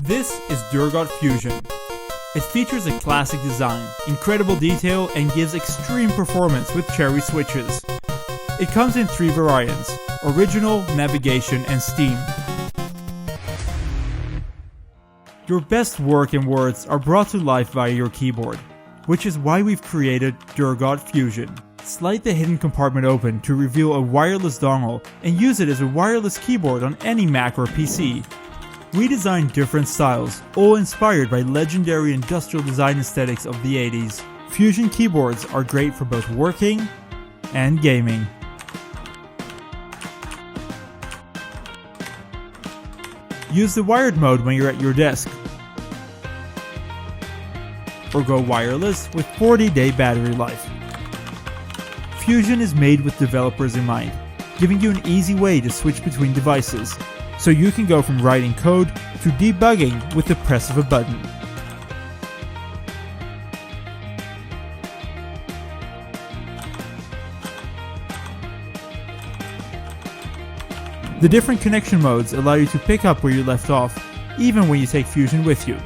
This is Durgod Fusion. It features a classic design, incredible detail, and gives extreme performance with cherry switches. It comes in 3 variants: Original, Navigation, and Steam. Your best work and words are brought to life via your keyboard, which is why we've created Durgod Fusion. Slide the hidden compartment open to reveal a wireless dongle and use it as a wireless keyboard on any Mac or PC. We designed different styles, all inspired by legendary industrial design aesthetics of the 80s. Fusion keyboards are great for both working and gaming. Use the wired mode when you're at your desk, or go wireless with 40-day battery life. Fusion is made with developers in mind, giving you an easy way to switch between devices, so you can go from writing code to debugging with the press of a button. The different connection modes allow you to pick up where you left off, even when you take Fusion with you.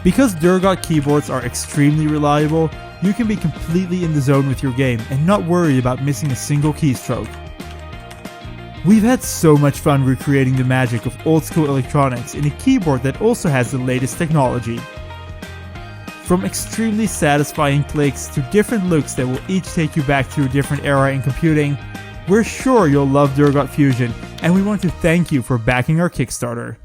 Because Durgod keyboards are extremely reliable, you can be completely in the zone with your game and not worry about missing a single keystroke. We've had so much fun recreating the magic of old school electronics in a keyboard that also has the latest technology. From extremely satisfying clicks to different looks that will each take you back to a different era in computing, we're sure you'll love Durgod Fusion, and we want to thank you for backing our Kickstarter.